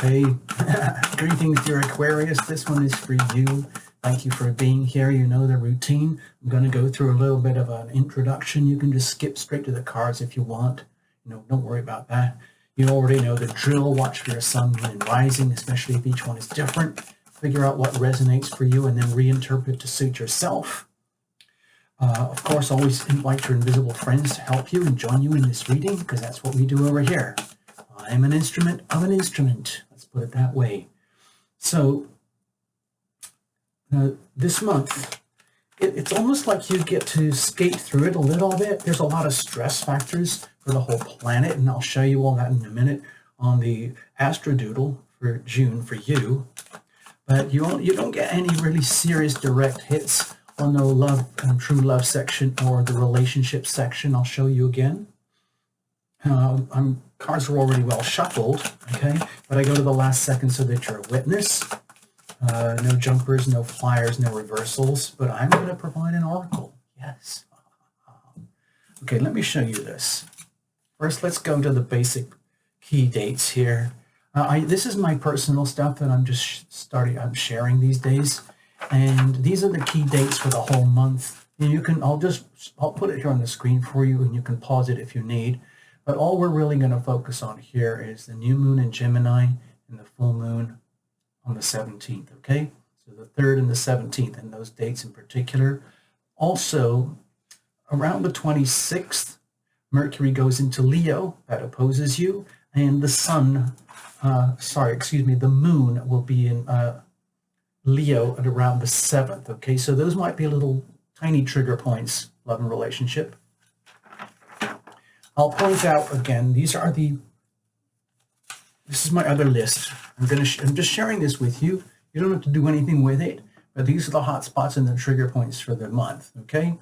Okay, greetings, dear Aquarius. This one is for you. Thank you for being here. You know the routine. I'm going to go through a little bit of an introduction. You can just skip straight to the cards if you want. Don't worry about that. You already know the drill. Watch for your sun, moon, and rising, especially if each one is different. Figure out what resonates for you and then reinterpret to suit yourself. Of course, always invite your invisible friends to help you and join you in this reading, because that's what we do over here. I'm an instrument of an instrument. Let's put it that way. So this month, it's almost like you get to skate through it a little bit. There's a lot of stress factors for the whole planet, and I'll show you all that in a minute on the Astrodoodle for June for you. But you don't get any really serious direct hits on the love and true love section or the relationship section. I'll show you again. Cards are already well shuffled, okay? But I go to the last second so that you're a witness. No jumpers, no flyers, no reversals, but I'm going to provide an oracle. Yes. Okay, let me show you this. First, let's go to the basic key dates here. This is my personal stuff that I'm sharing these days, and these are the key dates for the whole month. And I'll put it here on the screen for you, and you can pause it if you need. But all we're really going to focus on here is the new moon in Gemini and the full moon on the 17th, okay? So the 3rd and the 17th, and those dates in particular. Also, around the 26th, Mercury goes into Leo, that opposes you, and the sun, the moon will be in Leo at around the 7th, okay? So those might be little tiny trigger points, love and relationship. I'll point out again, this is my other list. I'm just sharing this with you. You don't have to do anything with it, but these are the hot spots and the trigger points for the month, okay?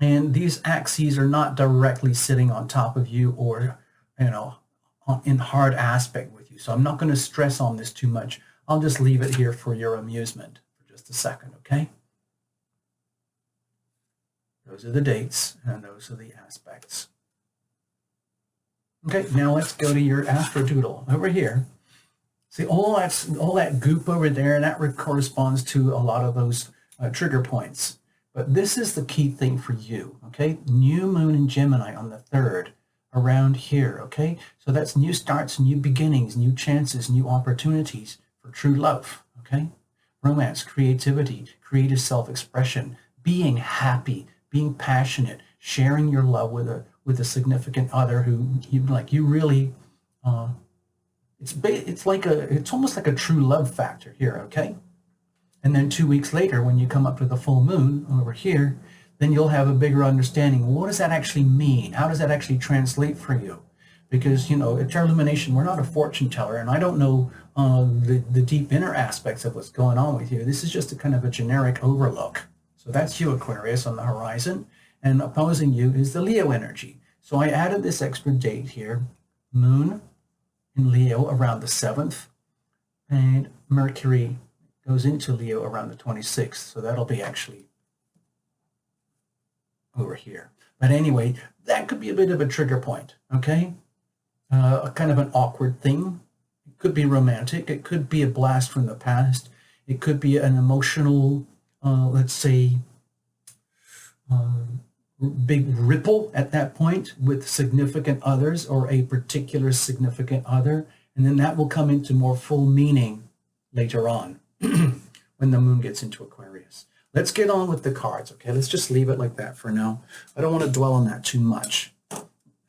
And these axes are not directly sitting on top of you or, in hard aspect with you. So I'm not going to stress on this too much. I'll just leave it here for your amusement for just a second, okay? Those are the dates and those are the aspects. Okay, now let's go to your Astrodoodle over here. See, all that goop over there, that corresponds to a lot of those trigger points. But this is the key thing for you, okay? New moon in Gemini on the 3rd, around here, okay? So that's new starts, new beginnings, new chances, new opportunities for true love, okay? Romance, creativity, creative self-expression, being happy, being passionate, sharing your love with a significant other who you really it's almost like a true love factor here, okay? And then 2 weeks later, when you come up to the full moon over here, then you'll have a bigger understanding. What does that actually mean? How does that actually translate for you? Because at Tarot Lumination, we're not a fortune teller, and I don't know the deep inner aspects of what's going on with you. This is just a kind of a generic overlook. So that's you, Aquarius, on the horizon. And opposing you is the Leo energy. So I added this extra date here, moon in Leo around the 7th, and Mercury goes into Leo around the 26th. So that'll be actually over here. But anyway, that could be a bit of a trigger point, okay? A kind of an awkward thing. It could be romantic. It could be a blast from the past. It could be an emotional, let's say, big ripple at that point with significant others or a particular significant other, and then that will come into more full meaning later on when the moon gets into Aquarius. Let's get on with the cards, okay? Let's just leave it like that for now. I don't want to dwell on that too much.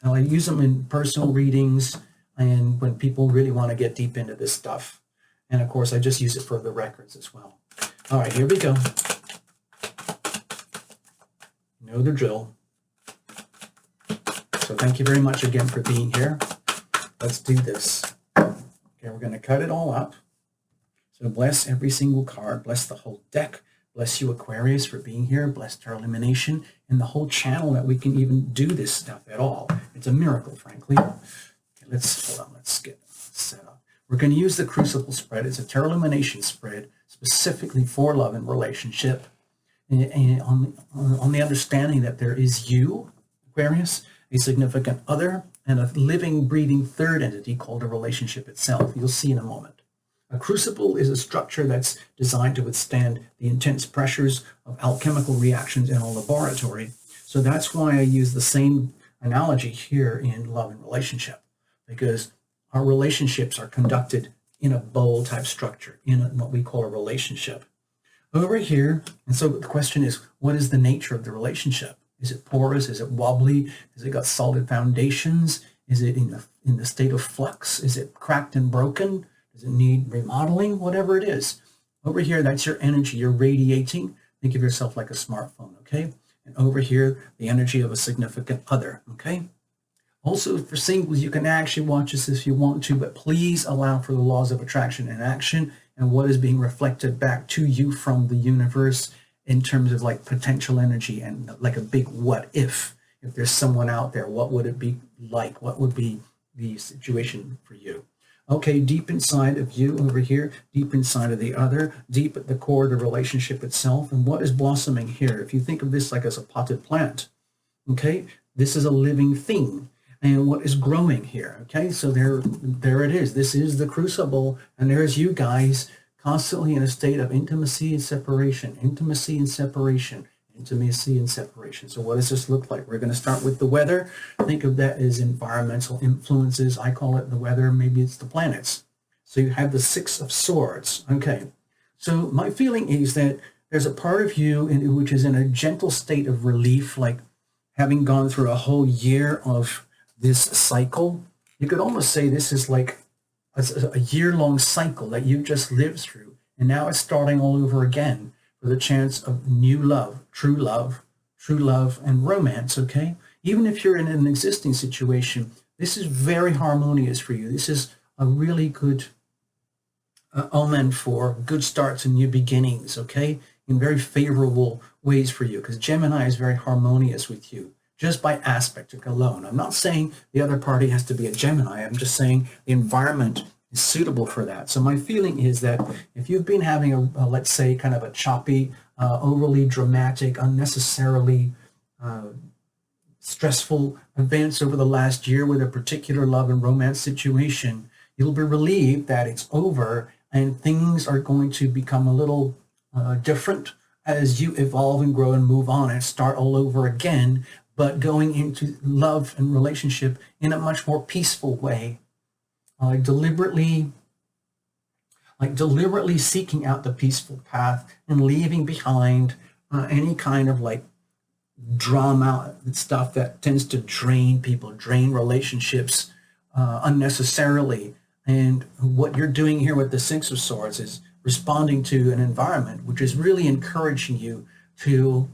I use them in personal readings and when people really want to get deep into this stuff. And of course, I just use it for the records as well. All right, here we go. Know the drill. So thank you very much again for being here. Let's do this. Okay, we're going to cut it all up. So bless every single card. Bless the whole deck. Bless you, Aquarius, for being here. Bless Tarot Lumination and the whole channel that we can even do this stuff at all. It's a miracle, frankly. Okay, let's get set up. We're going to use the Crucible spread. It's a Tarot Lumination spread specifically for love and relationship. And on the understanding that there is you, Aquarius, a significant other, and a living, breathing third entity called a relationship itself. You'll see in a moment. A crucible is a structure that's designed to withstand the intense pressures of alchemical reactions in a laboratory. So that's why I use the same analogy here in love and relationship, because our relationships are conducted in a bowl type structure, in what we call a relationship. Over here, and so the question is, what is the nature of the relationship? Is it porous? Is it wobbly? Has it got solid foundations? Is it in the state of flux? Is it cracked and broken? Does it need remodeling? Whatever it is. Over here, that's your energy. You're radiating. Think of yourself like a smartphone, okay? And over here, the energy of a significant other, okay? Also, for singles, you can actually watch this if you want to, but please allow for the laws of attraction and action and what is being reflected back to you from the universe in terms of like potential energy and like a big what if. If there's someone out there, what would it be like? What would be the situation for you? Okay, deep inside of you over here, deep inside of the other, deep at the core of the relationship itself, and what is blossoming here? If you think of this like as a potted plant, okay, this is a living thing. And what is growing here, okay? So there it is. This is the crucible, and there's you guys constantly in a state of intimacy and separation, intimacy and separation, intimacy and separation. So what does this look like? We're going to start with the weather. Think of that as environmental influences. I call it the weather. Maybe it's the planets. So you have the Six of Swords. Okay. So my feeling is that there's a part of you which is in a gentle state of relief, like having gone through a whole year of this cycle. You could almost say this is like a year-long cycle that you've just lived through, and now it's starting all over again for the chance of new love, true love, and romance, okay? Even if you're in an existing situation, this is very harmonious for you. This is a really good omen for good starts and new beginnings, okay? In very favorable ways for you, because Gemini is very harmonious with you, just by aspect alone. I'm not saying the other party has to be a Gemini. I'm just saying the environment is suitable for that. So my feeling is that if you've been having a let's say, kind of a choppy, overly dramatic, unnecessarily stressful events over the last year with a particular love and romance situation, you'll be relieved that it's over and things are going to become a little different as you evolve and grow and move on and start all over again, but going into love and relationship in a much more peaceful way, deliberately seeking out the peaceful path and leaving behind any kind of like drama stuff that tends to drain people, drain relationships unnecessarily. And what you're doing here with the Six of Swords is responding to an environment which is really encouraging you to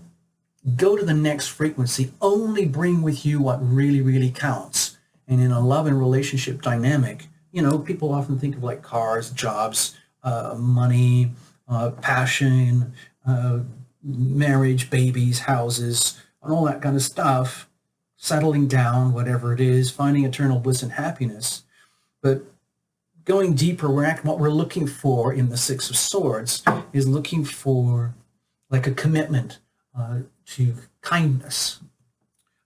go to the next frequency, only bring with you what really, really counts. And in a love and relationship dynamic, you know, people often think of like cars, jobs, money, passion, marriage, babies, houses, and all that kind of stuff, settling down, whatever it is, finding eternal bliss and happiness. But going deeper, what we're looking for in the Six of Swords is looking for like a commitment to kindness,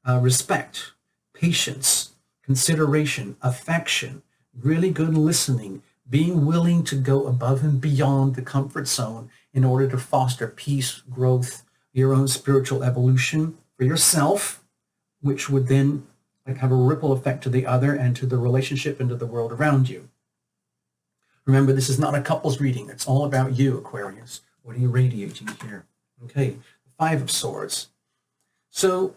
respect, patience, consideration, affection, really good listening, being willing to go above and beyond the comfort zone in order to foster peace, growth, your own spiritual evolution for yourself, which would then like have a ripple effect to the other and to the relationship and to the world around you. Remember, this is not a couples reading. It's all about you, Aquarius. What are you radiating here? Okay. Five of Swords. So,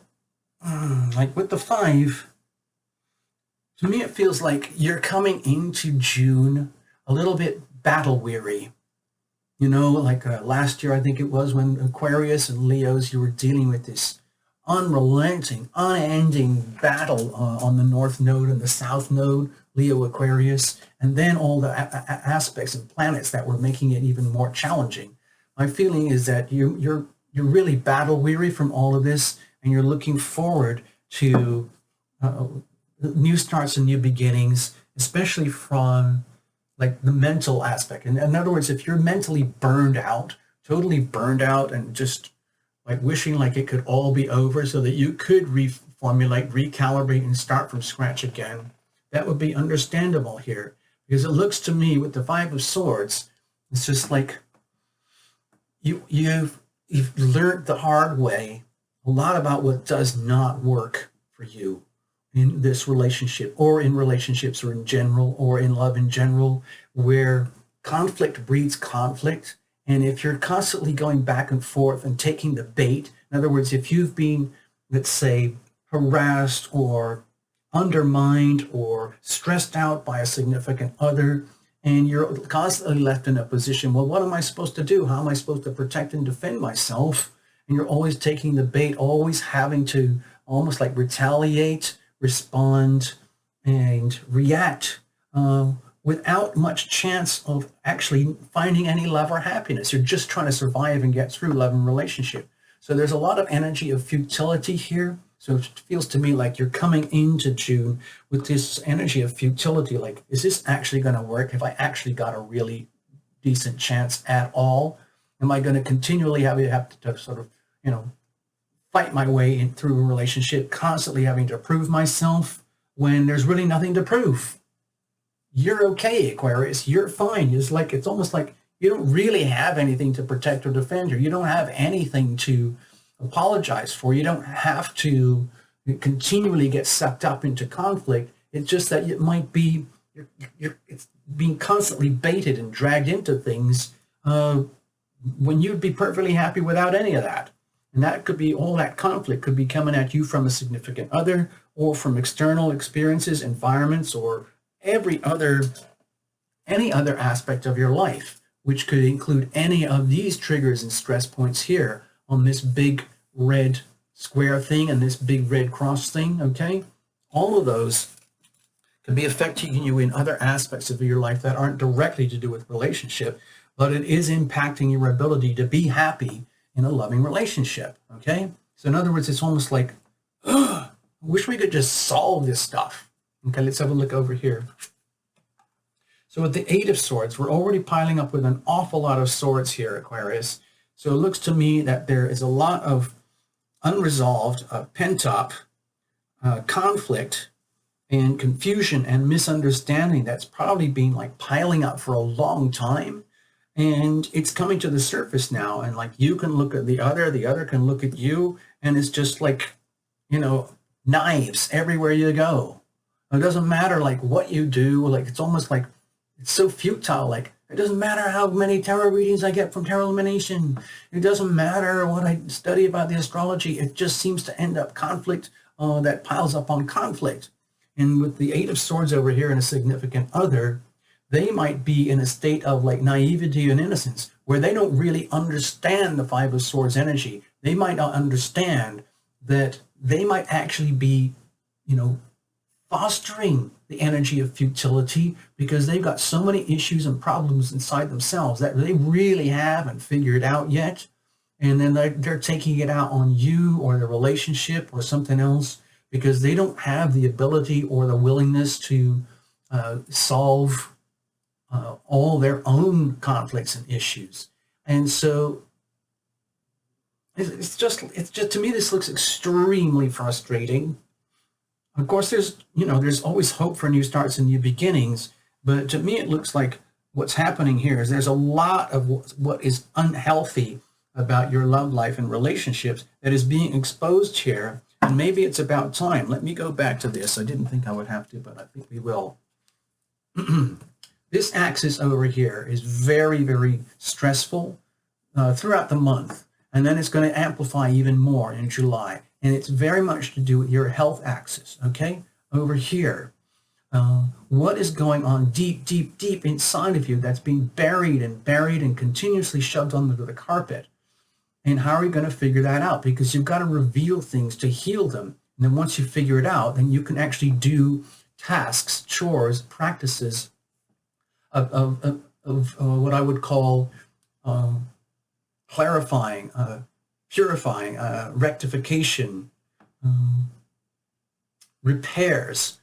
like with the Five, to me it feels like you're coming into June a little bit battle weary. You know, like last year I think it was when Aquarius and Leos, you were dealing with this unrelenting, unending battle on the North Node and the South Node, Leo Aquarius, and then all the aspects and planets that were making it even more challenging. My feeling is that you're really battle weary from all of this, and you're looking forward to new starts and new beginnings, especially from like the mental aspect. And in other words, if you're mentally burned out, totally burned out, and just like wishing like it could all be over so that you could reform reformulate, recalibrate, and start from scratch again. That would be understandable here, because it looks to me with the Five of Swords, it's just like you've learned the hard way a lot about what does not work for you in this relationship, or in relationships, or in general, or in love in general, where conflict breeds conflict. And if you're constantly going back and forth and taking the bait, in other words, if you've been, let's say, harassed or undermined or stressed out by a significant other, and you're constantly left in a position, well, what am I supposed to do? How am I supposed to protect and defend myself? And you're always taking the bait, always having to almost like retaliate, respond, and react without much chance of actually finding any love or happiness. You're just trying to survive and get through love and relationship. So there's a lot of energy of futility here. So it feels to me like you're coming into June with this energy of futility. Like, is this actually going to work? Have I actually got a really decent chance at all? Am I going to continually have to sort of, fight my way in through a relationship, constantly having to prove myself when there's really nothing to prove? You're okay, Aquarius. You're fine. It's almost like you don't really have anything to protect or defend, or you don't have anything to apologize for. You don't have to continually get sucked up into conflict. It's just that it might be it's being constantly baited and dragged into things when you'd be perfectly happy without any of that. And that could be, all that conflict could be coming at you from a significant other, or from external experiences, environments, or any other aspect of your life, which could include any of these triggers and stress points here on this big red square thing and this big red cross thing, okay? All of those can be affecting you in other aspects of your life that aren't directly to do with relationship, but it is impacting your ability to be happy in a loving relationship, okay? So in other words, it's almost like, I wish we could just solve this stuff. Okay, let's have a look over here. So with the Eight of Swords, we're already piling up with an awful lot of swords here, Aquarius. So it looks to me that there is a lot of unresolved, pent-up conflict and confusion and misunderstanding that's probably been like piling up for a long time. And it's coming to the surface now. And like, you can look at the other can look at you, and it's just like, knives everywhere you go. It doesn't matter like what you do. Like, it's almost like it's so futile. Like, it doesn't matter how many tarot readings I get from Tarot Lumination. It doesn't matter what I study about the astrology. It just seems to end up conflict that piles up on conflict. And with the Eight of Swords over here and a significant other, they might be in a state of like naivety and innocence, where they don't really understand the Five of Swords energy. They might not understand that they might actually be, fostering the energy of futility, because they've got so many issues and problems inside themselves that they really haven't figured out yet. And then they're taking it out on you or the relationship or something else, because they don't have the ability or the willingness to solve all their own conflicts and issues. And so it's just to me, this looks extremely frustrating. Of course, there's always hope for new starts and new beginnings, but to me, it looks like what's happening here is there's a lot of what is unhealthy about your love life and relationships that is being exposed here. And maybe it's about time. Let me go back to this. I didn't think I would have to, but I think we will. This axis over here is very, very stressful throughout the month. And then it's going to amplify even more in July. And it's very much to do with your health axis, okay? Over here, what is going on deep, deep, deep inside of you that's being buried and continuously shoved under the carpet? And how are you going to figure that out? Because you've got to reveal things to heal them. And then once you figure it out, then you can actually do tasks, chores, practices of what I would call clarifying, purifying, rectification, repairs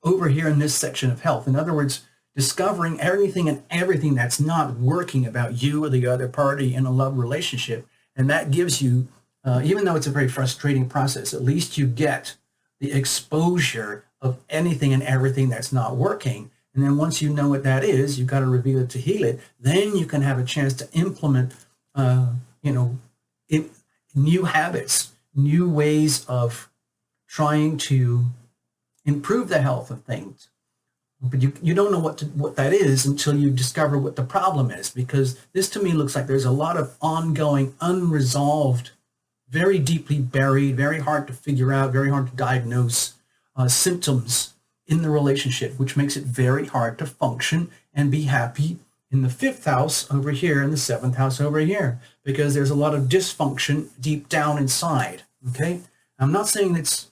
over here in this section of health. In other words, discovering anything and everything that's not working about you or the other party in a love relationship. And that gives you, even though it's a very frustrating process, at least you get the exposure of anything and everything that's not working. And then once you know what that is, you've got to reveal it to heal it. Then you can have a chance to implement, new habits, new ways of trying to improve the health of things. But you don't know what that is until you discover what the problem is, because this to me looks like there's a lot of ongoing, unresolved, very deeply buried, very hard to figure out, very hard to diagnose symptoms in the relationship, which makes it very hard to function and be happy in the 5th house over here and the 7th house over here, because there's a lot of dysfunction deep down inside. Okay, I'm not saying it's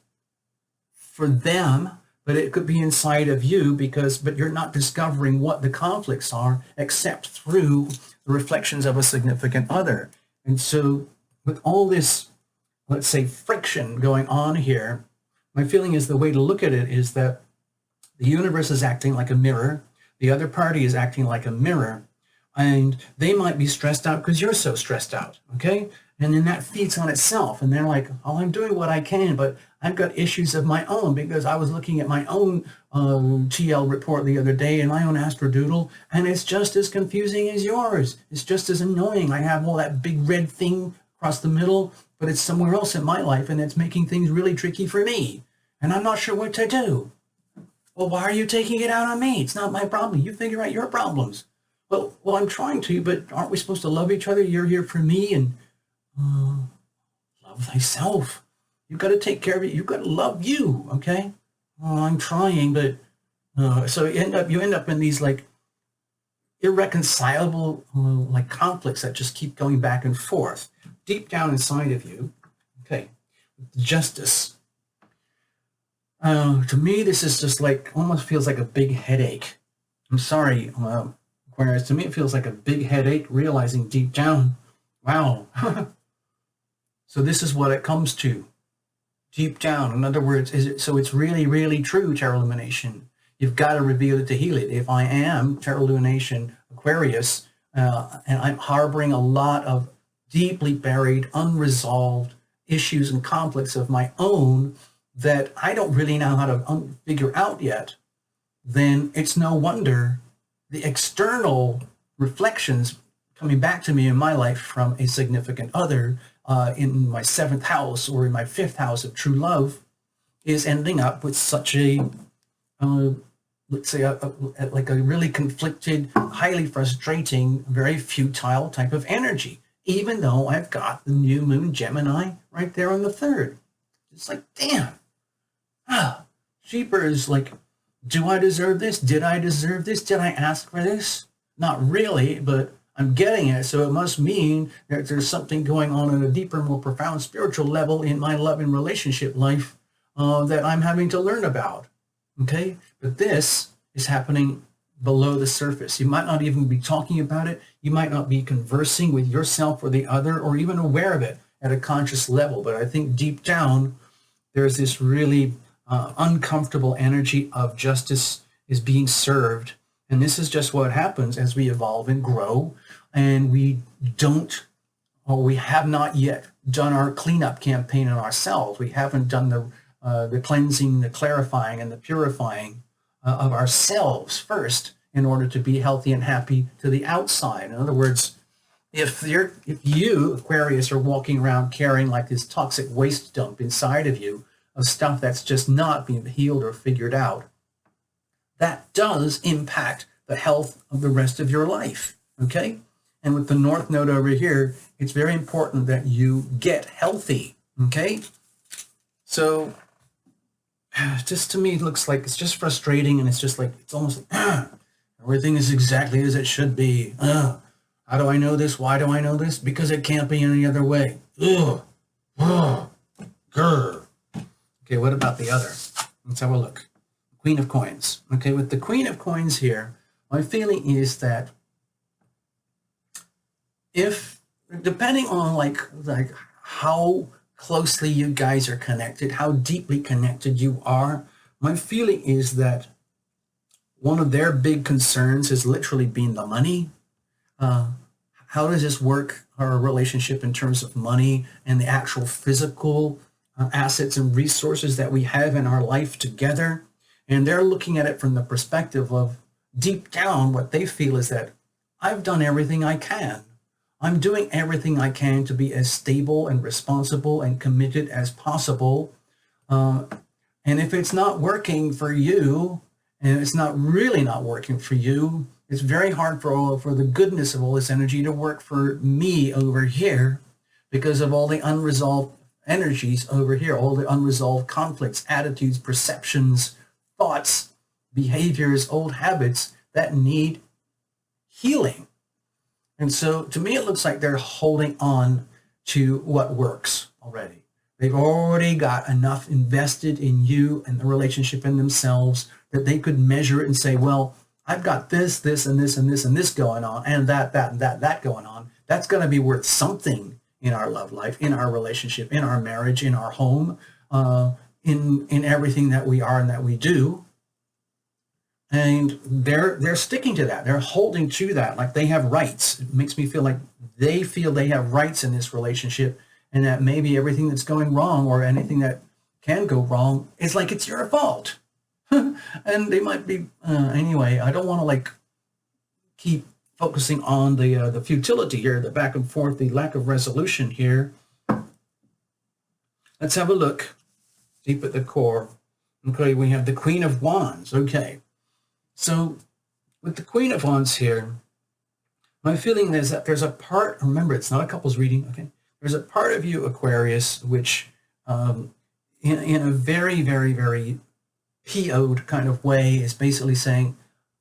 for them, but it could be inside of you, but you're not discovering what the conflicts are except through the reflections of a significant other. And so with all this, let's say, friction going on here, my feeling is the way to look at it is that the universe is acting like a mirror. The other party is acting like a mirror, and they might be stressed out because you're so stressed out, okay? And then that feeds on itself, and they're like, oh, I'm doing what I can, but I've got issues of my own, because I was looking at my own TL report the other day and my own astrodoodle, and it's just as confusing as yours. It's just as annoying. I have all that big red thing across the middle, but it's somewhere else in my life, and it's making things really tricky for me, and I'm not sure what to do. Well, why are you taking it out on me? It's not my problem. You figure out your problems. Well, I'm trying to, but aren't we supposed to love each other? You're here for me, and love thyself. You've got to take care of it. You've got to love you, okay? Oh, I'm trying, but so you end up in these like irreconcilable like conflicts that just keep going back and forth deep down inside of you. Okay, justice. To me, this is just like, almost feels like a big headache. I'm sorry, Aquarius. To me, it feels like a big headache, realizing deep down, wow. So this is what it comes to, deep down. In other words, so it's really, really true, Tarot Lumination. You've got to reveal it to heal it. If I am Tarot Lumination Aquarius, and I'm harboring a lot of deeply buried, unresolved issues and conflicts of my own that I don't really know how to figure out yet, then it's no wonder the external reflections coming back to me in my life from a significant other in my 7th house or in my 5th house of true love is ending up with such a, let's say, like a really conflicted, highly frustrating, very futile type of energy, even though I've got the new moon Gemini right there on the 3rd. It's like, damn. Jeepers, like, do I deserve this? Did I deserve this? Did I ask for this? Not really, but I'm getting it, so it must mean that there's something going on at a deeper, more profound spiritual level in my love and relationship life that I'm having to learn about, okay? But this is happening below the surface. You might not even be talking about it. You might not be conversing with yourself or the other, or even aware of it at a conscious level, but I think deep down, there's this really uncomfortable energy of justice is being served. And this is just what happens as we evolve and grow, and we have not yet done our cleanup campaign on ourselves. We haven't done the cleansing, the clarifying, and the purifying of ourselves first in order to be healthy and happy to the outside. In other words, if you, Aquarius, are walking around carrying like this toxic waste dump inside of you of stuff that's just not being healed or figured out, that does impact the health of the rest of your life, okay? And with the North Node over here, it's very important that you get healthy, okay? So just to me, it looks like it's just frustrating, and it's just like, it's almost like, everything is exactly as it should be. How do I know this? Why do I know this? Because it can't be any other way. Grr. Okay, what about the other? Let's have a look. Queen of Coins. Okay, with the Queen of Coins here, my feeling is that if, depending on like how closely you guys are connected, how deeply connected you are, my feeling is that one of their big concerns has literally been the money. How does this work, our relationship in terms of money and the actual physical assets and resources that we have in our life together. And they're looking at it from the perspective of deep down what they feel is that I've done everything I can. I'm doing everything I can to be as stable and responsible and committed as possible. And if it's not working for you, and it's not really not working for you, it's very hard for the goodness of all this energy to work for me over here because of all the unresolved energies over here, all the unresolved conflicts, attitudes, perceptions, thoughts, behaviors, old habits that need healing. And so to me, it looks like they're holding on to what works already. They've already got enough invested in you and the relationship in themselves that they could measure it and say, well, I've got this, this, and this, and this, and this going on, and that, and that going on. That's going to be worth something in our love life, in our relationship, in our marriage, in our home, in everything that we are and that we do. And they're sticking to that. They're holding to that like they have rights. It makes me feel like they feel they have rights in this relationship, and that maybe everything that's going wrong or anything that can go wrong is like it's your fault. And they might be, anyway, I don't want to like keep focusing on the futility here, the back and forth, the lack of resolution here. Let's have a look deep at the core. Okay, we have the Queen of Wands. Okay, so with the Queen of Wands here, my feeling is that there's a part, remember, it's not a couple's reading, okay? There's a part of you, Aquarius, which in a very, very, very PO'd kind of way is basically saying,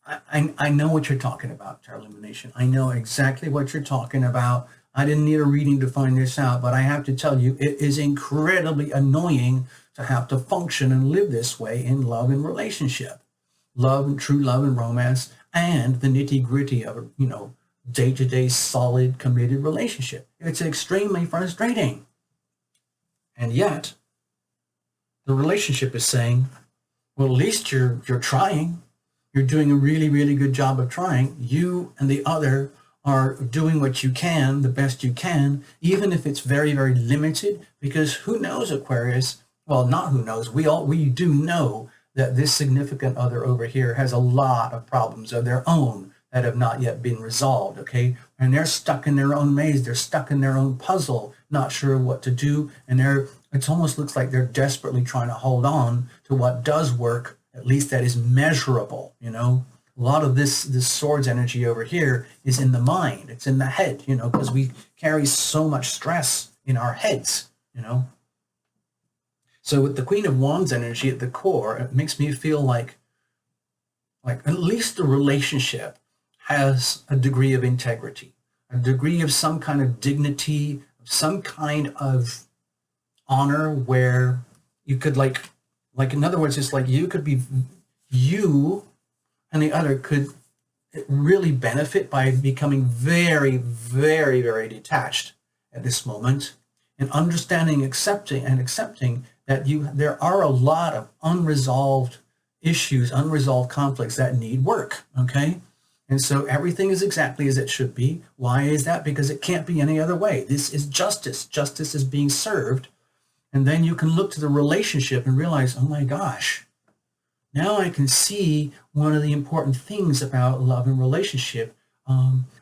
I know what you're talking about, Tarot Lumination. I know exactly what you're talking about. I didn't need a reading to find this out, but I have to tell you, it is incredibly annoying to have to function and live this way in love and relationship. Love and true love and romance and the nitty-gritty of, day-to-day solid committed relationship. It's extremely frustrating. And yet, the relationship is saying, well, at least you're trying. You're doing a really, really good job of trying. You and the other are doing what you can, the best you can, even if it's very, very limited, because who knows, Aquarius? Well, not who knows. We do know that this significant other over here has a lot of problems of their own that have not yet been resolved, okay? And they're stuck in their own maze. They're stuck in their own puzzle, not sure what to do. And it almost looks like they're desperately trying to hold on to what does work, at least that is measurable, A lot of this swords energy over here is in the mind. It's in the head, because we carry so much stress in our heads, So with the Queen of Wands energy at the core, it makes me feel like at least the relationship has a degree of integrity, a degree of some kind of dignity, some kind of honor where you could like in other words, it's like you could be, you and the other could really benefit by becoming very, very, very detached at this moment and understanding, accepting that there are a lot of unresolved issues, unresolved conflicts that need work, okay? And so everything is exactly as it should be. Why is that? Because it can't be any other way. This is justice. Justice is being served. And then you can look to the relationship and realize, oh my gosh, now I can see one of the important things about love and relationship,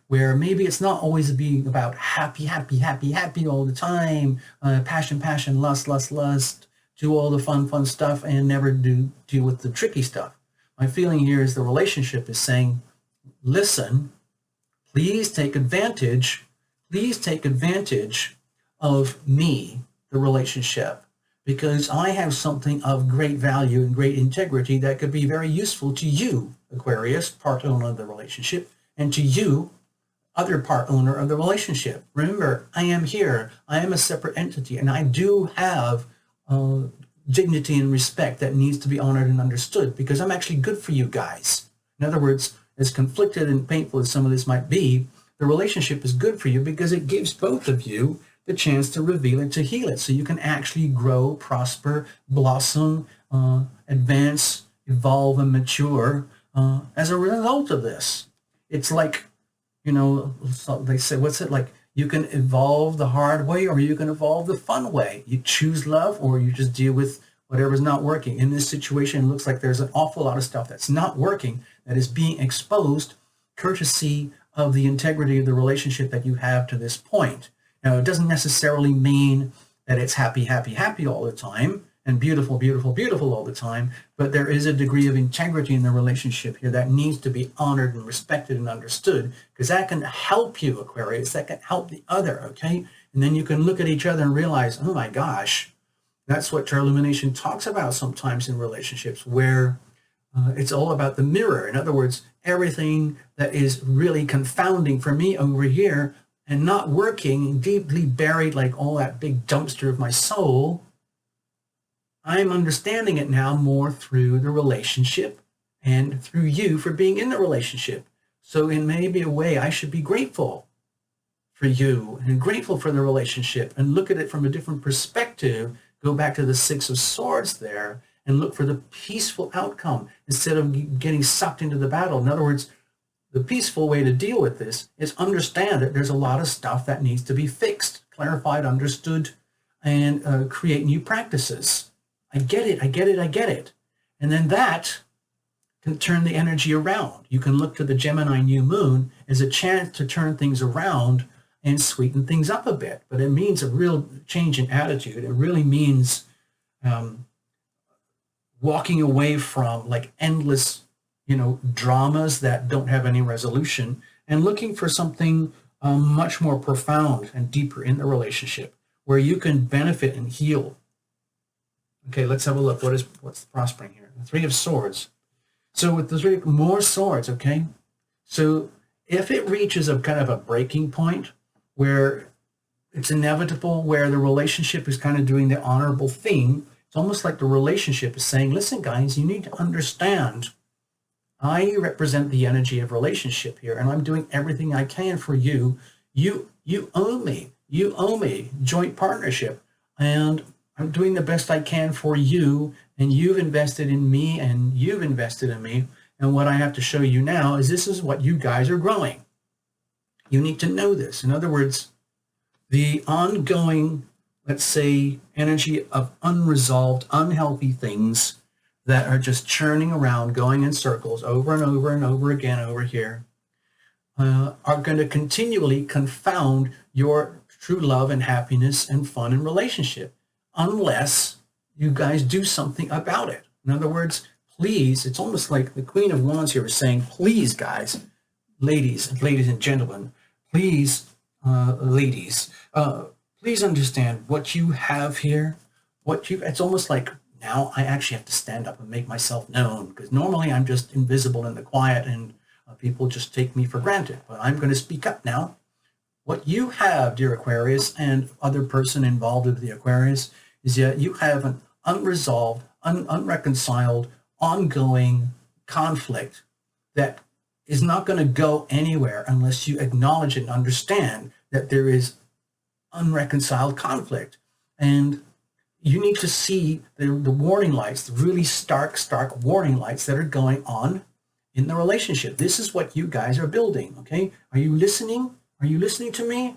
where maybe it's not always being about happy, happy, happy, happy all the time, passion, passion, lust, lust, lust, do all the fun stuff and never deal with the tricky stuff. My feeling here is the relationship is saying, listen, please take advantage of me, the relationship, because I have something of great value and great integrity that could be very useful to you, Aquarius, part owner of the relationship, and to you, other part owner of the relationship. Remember, I am here. I am a separate entity, and I do have dignity and respect that needs to be honored and understood because I'm actually good for you guys. In other words, as conflicted and painful as some of this might be, the relationship is good for you because it gives both of you the chance to reveal it, to heal it, so you can actually grow, prosper, blossom, advance, evolve, and mature as a result of this. It's like, so they say, what's it like? You can evolve the hard way, or you can evolve the fun way. You choose love, or you just deal with whatever's not working. In this situation, it looks like there's an awful lot of stuff that's not working, that is being exposed courtesy of the integrity of the relationship that you have to this point. Now, it doesn't necessarily mean that it's happy, happy, happy all the time and beautiful, beautiful, beautiful all the time, but there is a degree of integrity in the relationship here that needs to be honored and respected and understood, because that can help you, Aquarius. That can help the other, okay? And then you can look at each other and realize, oh my gosh, that's what Tarot Lumination talks about sometimes in relationships, where it's all about the mirror. In other words, everything that is really confounding for me over here and not working, deeply buried like all that big dumpster of my soul, I'm understanding it now more through the relationship and through you for being in the relationship. So in maybe a way, I should be grateful for you and grateful for the relationship and look at it from a different perspective. Go back to the Six of Swords there and look for the peaceful outcome instead of getting sucked into the battle. In other words, the peaceful way to deal with this is understand that there's a lot of stuff that needs to be fixed, clarified, understood, and create new practices. I get it, I get it, I get it. And then that can turn the energy around. You can look to the Gemini new moon as a chance to turn things around and sweeten things up a bit. But it means a real change in attitude. It really means walking away from like endless, dramas that don't have any resolution and looking for something much more profound and deeper in the relationship where you can benefit and heal. Okay, let's have a look. What's prospering here? The Three of Swords. So with the three more swords, okay? So if it reaches a kind of a breaking point where it's inevitable, where the relationship is kind of doing the honorable thing, it's almost like the relationship is saying, listen, guys, you need to understand, I represent the energy of relationship here, and I'm doing everything I can for you. You owe me. You owe me joint partnership, and I'm doing the best I can for you, and you've invested in me, and you've invested in me. And what I have to show you now is this is what you guys are growing. You need to know this. In other words, the ongoing, let's say, energy of unresolved, unhealthy things that are just churning around, going in circles over and over and over again over here, are going to continually confound your true love and happiness and fun and relationship, unless you guys do something about it. In other words, please, it's almost like the Queen of Wands here is saying, please, guys, ladies and gentlemen, please, ladies, please understand what you have here. It's almost like now I actually have to stand up and make myself known, because normally I'm just invisible in the quiet and people just take me for granted. But I'm going to speak up now. What you have, dear Aquarius, and other person involved with the Aquarius, is that you have an unresolved, unreconciled, ongoing conflict that is not going to go anywhere unless you acknowledge and understand that there is unreconciled conflict. And you need to see the warning lights, the really stark warning lights that are going on in the relationship. This is what you guys are building, okay? Are you listening? Are you listening to me?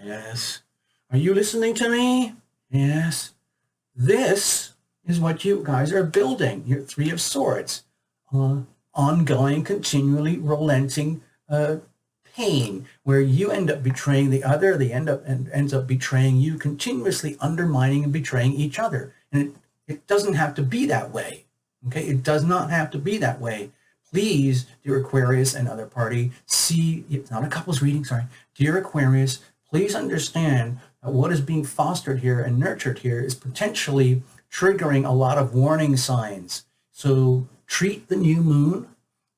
Yes. Are you listening to me? Yes. This is what you guys are building. Your Three of Swords. Ongoing, continually relenting pain, where you end up betraying the other, they ends up betraying you, continuously undermining and betraying each other. And it doesn't have to be that way. Okay, it does not have to be that way. Please, dear Aquarius and other party, it's not a couples reading, sorry. Dear Aquarius, please understand that what is being fostered here and nurtured here is potentially triggering a lot of warning signs. So treat the new moon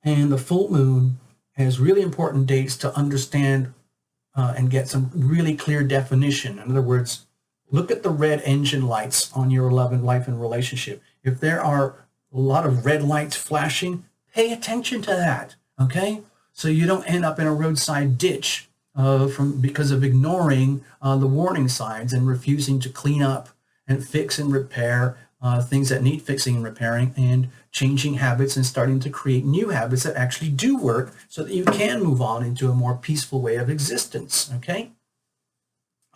and the full moon as really important dates to understand and get some really clear definition. In other words, look at the red engine lights on your love and life and relationship. If there are a lot of red lights flashing, pay attention to that, okay? So you don't end up in a roadside ditch because of ignoring the warning signs and refusing to clean up and fix and repair things that need fixing and repairing, and changing habits and starting to create new habits that actually do work so that you can move on into a more peaceful way of existence, okay?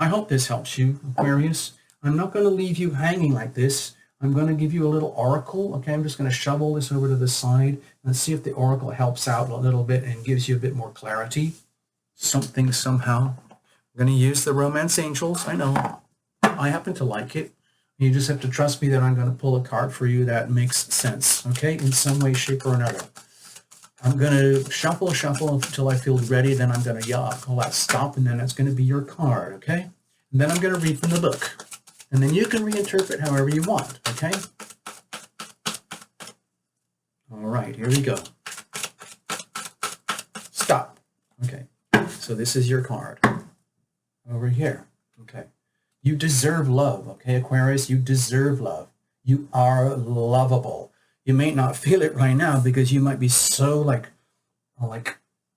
I hope this helps you, Aquarius. I'm not going to leave you hanging like this. I'm going to give you a little oracle. Okay, I'm just going to shovel this over to the side and see if the oracle helps out a little bit and gives you a bit more clarity. Something, somehow. I'm going to use the Romance Angels. I know. I happen to like it. You just have to trust me that I'm going to pull a card for you that makes sense, okay, in some way, shape, or another. I'm going to shuffle until I feel ready. Then I'm going to call out stop, and then that's going to be your card, okay? And then I'm going to read from the book. And then you can reinterpret however you want, okay? All right, here we go. Stop. Okay, so this is your card. Over here, okay. You deserve love, okay, Aquarius? You deserve love. You are lovable. You may not feel it right now because you might be so like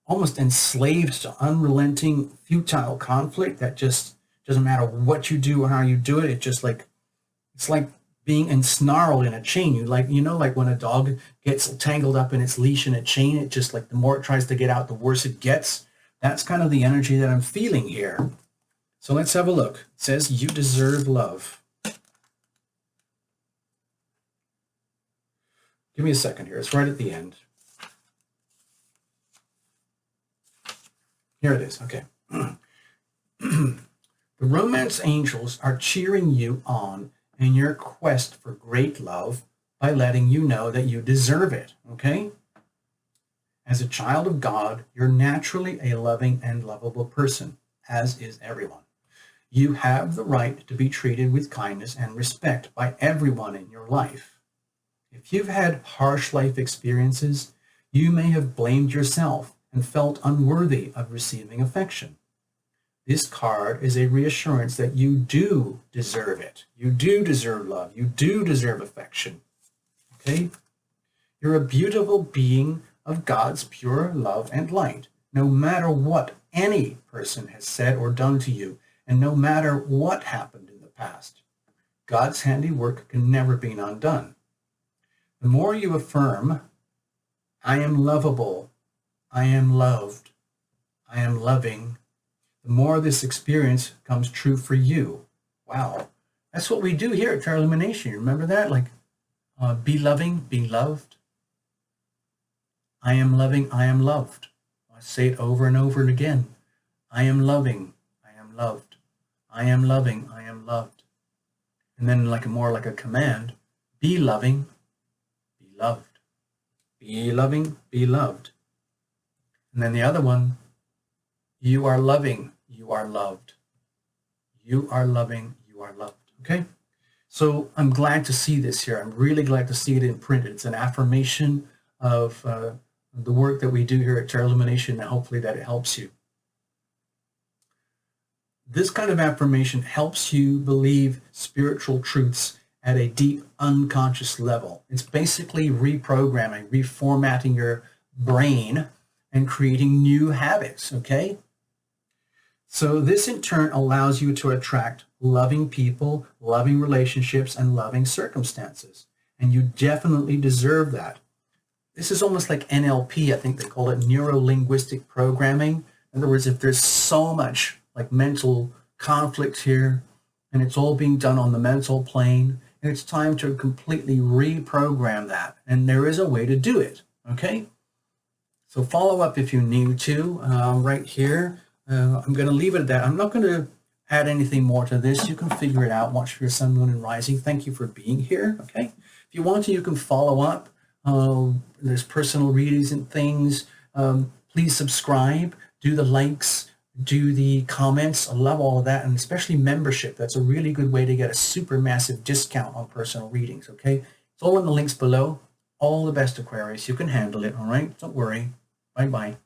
almost enslaved to unrelenting, futile conflict that just doesn't matter what you do or how you do it. It's like being ensnarled in a chain. You know, like when a dog gets tangled up in its leash in a chain, it just like the more it tries to get out, the worse it gets. That's kind of the energy that I'm feeling here. So let's have a look. It says you deserve love. Give me a second here. It's right at the end. Here it is. Okay. The Romance Angels are cheering you on in your quest for great love by letting you know that you deserve it. Okay? As a child of God, you're naturally a loving and lovable person, as is everyone. You have the right to be treated with kindness and respect by everyone in your life. If you've had harsh life experiences, you may have blamed yourself and felt unworthy of receiving affection. This card is a reassurance that you do deserve it. You do deserve love. You do deserve affection. Okay? You're a beautiful being of God's pure love and light, no matter what any person has said or done to you, and no matter what happened in the past. God's handiwork can never be undone. The more you affirm, I am lovable, I am loved, I am loving, the more this experience comes true for you. Wow. That's what we do here at Tarot Lumination. Remember that? Like, be loving, be loved. I am loving, I am loved. I say it over and over and again. I am loving, I am loved. I am loving, I am loved. And then more like a command, be loving, be loved. Be loving, be loved. And then the other one, you are loving, you are loved. You are loving, you are loved. Okay? So I'm glad to see this here. I'm really glad to see it imprinted. It's an affirmation of the work that we do here at Tarot Lumination, and hopefully that it helps you. This kind of affirmation helps you believe spiritual truths at a deep unconscious level. It's basically reprogramming, reformatting your brain and creating new habits, okay? So this in turn allows you to attract loving people, loving relationships, and loving circumstances. And you definitely deserve that. This is almost like NLP, I think they call it neuro-linguistic programming. In other words, if there's so much like mental conflict here, and it's all being done on the mental plane, and it's time to completely reprogram that. And there is a way to do it, okay? So follow up if you need to, right here. I'm going to leave it at that. I'm not going to add anything more to this. You can figure it out. Watch for your sun, moon, and rising. Thank you for being here, okay? If you want to, you can follow up. There's personal readings and things. Please subscribe, do the likes, do the comments. I love all of that, and especially membership. That's a really good way to get a super massive discount on personal readings, okay? It's all in the links below. All the best, Aquarius. You can handle it, all right? Don't worry. Bye-bye.